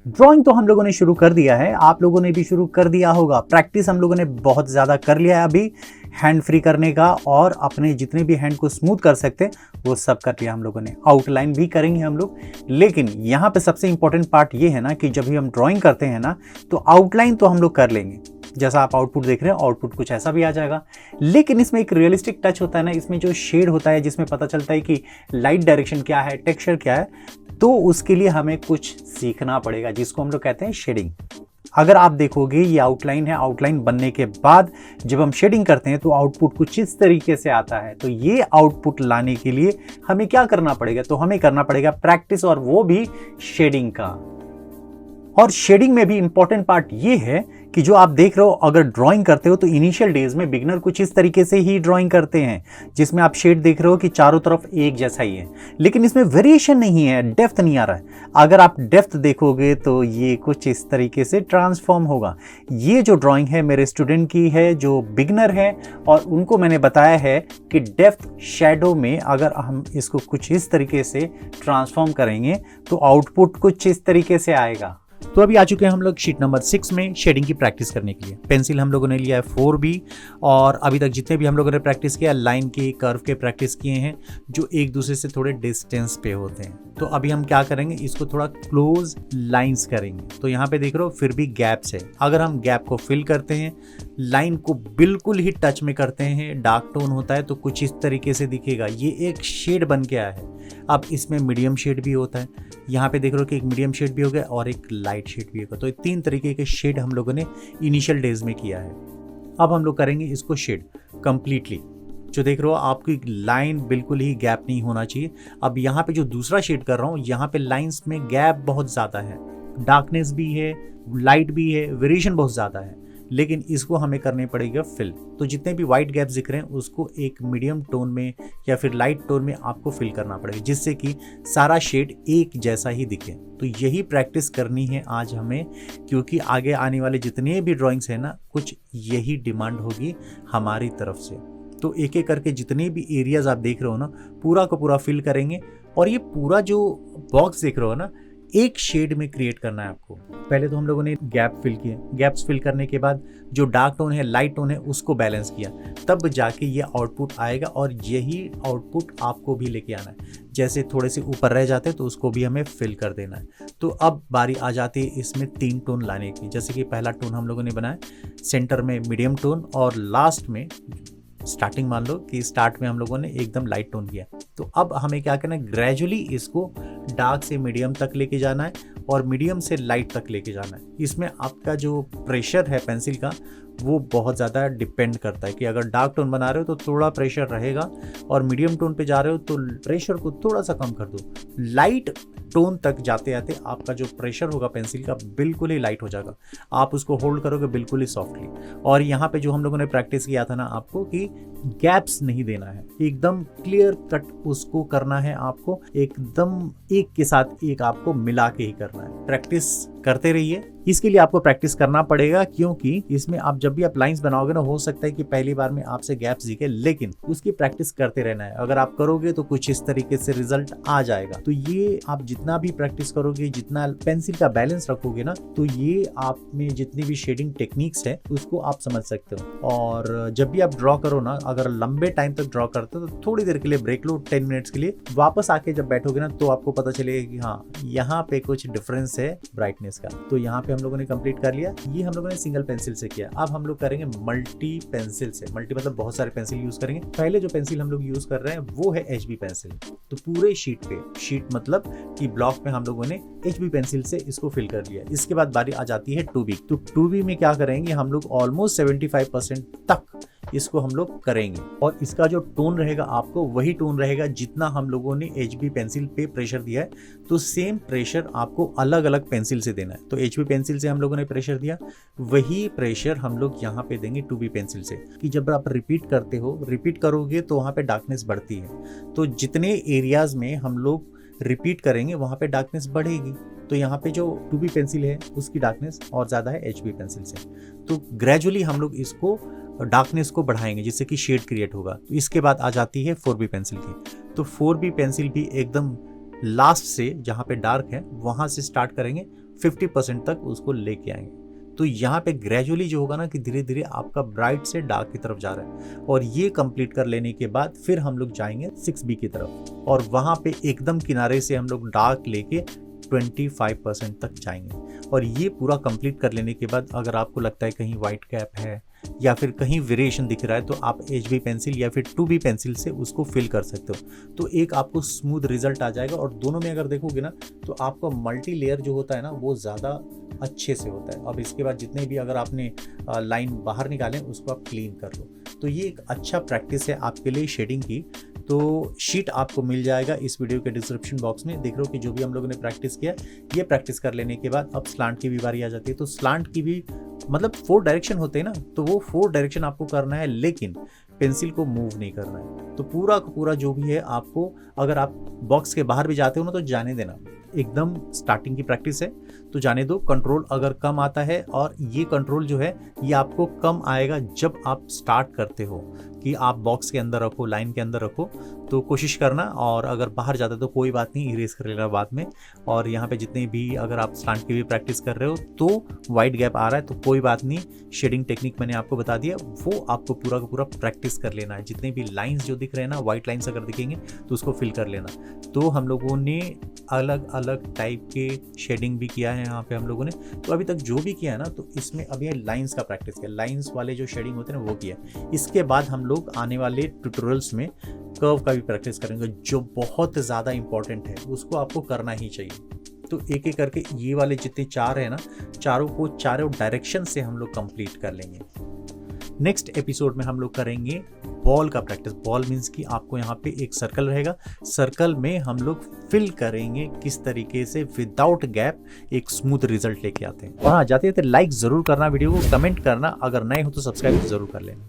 Drawing तो हम लोगों ने शुरू कर दिया है, आप लोगों ने भी शुरू कर दिया होगा। प्रैक्टिस हम लोगों ने बहुत ज़्यादा कर लिया है अभी हैंड फ्री करने का, और अपने जितने भी हैंड को स्मूथ कर सकते वो सब कर लिया हम लोगों ने। आउटलाइन भी करेंगे हम लोग, लेकिन यहाँ पे सबसे इंपॉर्टेंट पार्ट ये है ना कि जब भी हम ड्राइंग करते हैं ना तो आउटलाइन तो हम लोग कर लेंगे, जैसा आप आउटपुट देख रहे हैं आउटपुट कुछ ऐसा भी आ जाएगा। लेकिन इसमें एक रियलिस्टिक टच होता है ना, इसमें जो शेड होता है जिसमें पता चलता है कि लाइट डायरेक्शन क्या है, टेक्सचर क्या है, तो उसके लिए हमें कुछ सीखना पड़ेगा जिसको हम लोग कहते हैं शेडिंग। अगर आप देखोगे ये आउटलाइन है, आउटलाइन बनने के बाद जब हम शेडिंग करते हैं तो आउटपुट कुछ इस तरीके से आता है। तो ये आउटपुट लाने के लिए हमें क्या करना पड़ेगा, तो हमें करना पड़ेगा प्रैक्टिस, और वो भी शेडिंग का। और शेडिंग में भी इंपॉर्टेंट पार्ट ये है कि जो आप देख रहे हो, अगर ड्राइंग करते हो तो इनिशियल डेज में बिगिनर कुछ इस तरीके से ही ड्राइंग करते हैं, जिसमें आप शेड देख रहे हो कि चारों तरफ एक जैसा ही है, लेकिन इसमें वेरिएशन नहीं है, डेप्थ नहीं आ रहा है। अगर आप डेप्थ देखोगे तो ये कुछ इस तरीके से ट्रांसफॉर्म होगा। ये जो ड्राइंग है मेरे स्टूडेंट की है जो बिगिनर है, और उनको मैंने बताया है कि डेप्थ शेडो में अगर हम इसको कुछ इस तरीके से ट्रांसफॉर्म करेंगे तो आउटपुट कुछ इस तरीके से आएगा। तो अभी आ चुके हैं हम लोग शीट नंबर 6 में शेडिंग की प्रैक्टिस करने के लिए। पेंसिल हम लोगों ने लिया है 4B, और अभी तक जितने भी हम लोगों ने प्रैक्टिस किया, लाइन के, कर्व के प्रैक्टिस किए हैं जो एक दूसरे से थोड़े डिस्टेंस पे होते हैं। तो अभी हम क्या करेंगे, इसको थोड़ा क्लोज लाइंस करेंगे। तो यहाँ पे देख रहे हो फिर भी गैप्स है, अगर हम गैप को फिल करते हैं, लाइन को बिल्कुल ही टच में करते हैं, डार्क टोन होता है तो कुछ इस तरीके से दिखेगा। ये एक शेड बन के आया है। अब इसमें मीडियम शेड भी होता है, यहाँ पे देख रहे हो कि एक मीडियम शेड भी हो गया और एक लाइट शेड भी होगा। तो ये 3 तरीके के शेड हम लोगों ने इनिशियल डेज में किया है। अब हम लोग करेंगे इसको शेड कंप्लीटली। जो देख रहे हो आपकी लाइन बिल्कुल ही गैप नहीं होना चाहिए। अब यहाँ पे जो दूसरा शेड कर रहा हूँ, यहाँ पे लाइंस में गैप बहुत ज़्यादा है, डार्कनेस भी है, लाइट भी है, वेरिएशन बहुत ज़्यादा है, लेकिन इसको हमें करनी पड़ेगा फिल। तो जितने भी वाइट गैप्स दिख रहे हैं उसको एक मीडियम टोन में या फिर लाइट टोन में आपको फिल करना पड़ेगा, जिससे कि सारा शेड एक जैसा ही दिखे। तो यही प्रैक्टिस करनी है आज हमें, क्योंकि आगे आने वाले जितने भी ड्राइंग्स हैं ना, कुछ यही डिमांड होगी हमारी तरफ से। तो एक एक करके जितने भी एरियाज आप देख रहे हो ना, पूरा का पूरा फिल करेंगे। और ये पूरा जो बॉक्स देख रहे हो ना, एक शेड में क्रिएट करना है आपको। पहले तो हम लोगों ने गैप फिल किए, गैप्स फिल करने के बाद जो डार्क टोन है, लाइट टोन है, उसको बैलेंस किया, तब जाके ये आउटपुट आएगा। और यही आउटपुट आपको भी लेके आना है। जैसे थोड़े से ऊपर रह जाते हैं तो उसको भी हमें फिल कर देना है। तो अब बारी आ जाती है इसमें 3 टोन लाने की। जैसे कि पहला टोन हम लोगों ने बनाया, सेंटर में मीडियम टोन, और लास्ट में स्टार्टिंग मान लो कि स्टार्ट में हम लोगों ने एकदम लाइट टोन किया। तो अब हमें क्या करना है, ग्रेजुअली इसको डार्क से मीडियम तक लेके जाना है और मीडियम से लाइट तक लेके जाना है। इसमें आपका जो प्रेशर है पेंसिल का, वो बहुत ज़्यादा डिपेंड करता है कि अगर डार्क टोन बना रहे हो तो थोड़ा प्रेशर रहेगा, और मीडियम टोन पे जा रहे हो तो प्रेशर को थोड़ा सा कम कर दो। लाइट टोन तक जाते जाते आपका जो प्रेशर होगा पेंसिल का बिल्कुल ही लाइट हो जाएगा, आप उसको होल्ड करोगे बिल्कुल ही सॉफ्टली। और यहाँ पे जो हम लोगों ने प्रैक्टिस किया था ना आपको, कि गैप्स नहीं देना है, एकदम क्लियर कट उसको करना है आपको, एकदम एक के साथ एक आपको मिला के ही करना है। प्रैक्टिस करते रहिए, इसके लिए आपको प्रैक्टिस करना पड़ेगा, क्योंकि इसमें आप जब भी आप लाइंस बनाओगे ना, हो सकता है कि पहली बार में आपसे गैप्स दिखे, लेकिन उसकी प्रैक्टिस करते रहना है। अगर आप करोगे तो कुछ इस तरीके से रिजल्ट आ जाएगा। तो ये आप जितना भी प्रैक्टिस करोगे, जितना पेंसिल का बैलेंस रखोगे ना, तो ये आप में जितनी भी शेडिंग टेक्निक्स है उसको आप समझ सकते हो। और जब भी आप ड्रॉ करो ना, अगर लंबे टाइम तक ड्रॉ करते हो तो थोड़ी देर के लिए ब्रेक लो, 10 मिनट्स के लिए। वापस आके जब बैठोगे ना तो आपको पता चलेगा कि हाँ, यहाँ पे कुछ डिफरेंस है ब्राइटनेस का। तो यहाँ पे हम लोगों ने कंप्लीट कर लिया। ये हम लोगों ने सिंगल पेंसिल से किया। अब हम लोग करेंगे मल्टी पेंसिल से। मल्टी मतलब बहुत सारे पेंसिल यूज करेंगे। पहले जो पेंसिल हम लोग यूज कर रहे हैं वो है HB पेंसिल। तो पूरे शीट पे, शीट मतलब कि ब्लॉक में हम लोगों ने HB पेंसिल से इसको फिल कर लिया। इसके बाद बारी आ जाती है 2B। तो 2B में क्या करेंगे हम लोग, ऑलमोस्ट 75% तक इसको हम लोग करेंगे। और इसका जो टोन रहेगा आपको वही टोन रहेगा जितना हम लोगों ने HB पेंसिल पे प्रेशर दिया है। तो सेम प्रेशर आपको अलग अलग पेंसिल से देना है। तो HB पेंसिल से हम लोगों ने प्रेशर दिया, वही प्रेशर हम लोग यहाँ पे देंगे 2B पेंसिल से। कि जब आप रिपीट करते हो, रिपीट करोगे तो वहाँ पे डार्कनेस बढ़ती है। तो जितने एरियाज में हम लोग रिपीट करेंगे वहाँ पे डार्कनेस बढ़ेगी। तो यहाँ पे जो 2B पेंसिल है उसकी डार्कनेस और ज़्यादा है HB पेंसिल से। तो ग्रेजुअली हम लोग इसको डार्कनेस को बढ़ाएंगे जिससे कि शेड क्रिएट होगा। तो इसके बाद आ जाती है 4B पेंसिल की। तो 4B पेंसिल भी एकदम लास्ट से जहाँ पे डार्क है वहाँ से स्टार्ट करेंगे 50% तक उसको लेके आएंगे। तो यहाँ पे ग्रेजुअली जो होगा ना कि धीरे धीरे आपका ब्राइट से डार्क की तरफ जा रहा है, और ये कंप्लीट कर लेने के बाद फिर हम लोग जाएंगे 6B की तरफ, और वहाँ पे एकदम किनारे से हम लोग डार्क लेके 25% तक जाएंगे। और ये पूरा कंप्लीट कर लेने के बाद अगर आपको लगता है कहीं वाइट कैप है या फिर कहीं वेरिएशन दिख रहा है, तो आप HB पेंसिल या फिर 2B पेंसिल से उसको फिल कर सकते हो। तो एक आपको स्मूथ रिजल्ट आ जाएगा। और दोनों में अगर देखोगे ना तो आपका मल्टी लेयर जो होता है ना वो ज़्यादा अच्छे से होता है। अब इसके बाद जितने भी अगर आपने लाइन बाहर निकालें उसको आप क्लीन कर लो। तो ये एक अच्छा प्रैक्टिस है आपके लिए शेडिंग की। तो शीट आपको मिल जाएगा इस वीडियो के डिस्क्रिप्शन बॉक्स में। देख रहे हो कि जो भी हम लोगों ने प्रैक्टिस किया, ये प्रैक्टिस कर लेने के बाद अब स्लांट की भी बारी आ जाती है। तो स्लांट की भी मतलब 4 डायरेक्शन होते हैं ना, तो वो 4 डायरेक्शन आपको करना है, लेकिन पेंसिल को मूव नहीं करना है। तो पूरा का पूरा जो भी है आपको, अगर आप बॉक्स के बाहर भी जाते हो ना तो जाने देना, एकदम स्टार्टिंग की प्रैक्टिस है तो जाने दो। कंट्रोल अगर कम आता है, और ये कंट्रोल जो है ये आपको कम आएगा जब आप स्टार्ट करते हो कि आप बॉक्स के अंदर रखो, लाइन के अंदर रखो, तो कोशिश करना। और अगर बाहर जाता है तो कोई बात नहीं, इरेज कर लेना बाद में। और यहाँ पे जितने भी अगर आप स्लांट की भी प्रैक्टिस कर रहे हो तो वाइट गैप आ रहा है तो कोई बात नहीं, शेडिंग टेक्निक मैंने आपको बता दिया, वो आपको पूरा का पूरा प्रैक्टिस कर लेना है। जितने भी लाइंस जो दिख रहे हैं ना, वाइट लाइंस अगर दिखेंगे तो उसको फिल कर लेना। तो हम लोगों ने अलग अलग टाइप के शेडिंग भी किया है यहाँ पे हम लोगों ने। तो अभी तक जो भी किया है ना, तो इसमें अब ये लाइंस का प्रैक्टिस किया, लाइंस वाले जो शेडिंग होते हैं ना वो किया। इसके बाद हम लोग आने वाले ट्यूटोरियल्स में कर्व का भी प्रैक्टिस करेंगे, जो बहुत ज़्यादा इंपॉर्टेंट है, उसको आपको करना ही चाहिए। तो एक एक करके ये वाले जितने 4 है ना, चारों को चारों डायरेक्शन से हम लोग कंप्लीट कर लेंगे। नेक्स्ट एपिसोड में हम लोग करेंगे बॉल का प्रैक्टिस। बॉल मीन्स कि आपको यहाँ पे एक सर्कल रहेगा, सर्कल में हम लोग फिल करेंगे किस तरीके से विदाउट गैप एक स्मूथ रिजल्ट लेके आते हैं। और हाँ, जाते जाते लाइक जरूर करना, वीडियो को कमेंट करना, अगर नए हो तो सब्सक्राइब जरूर कर लेना।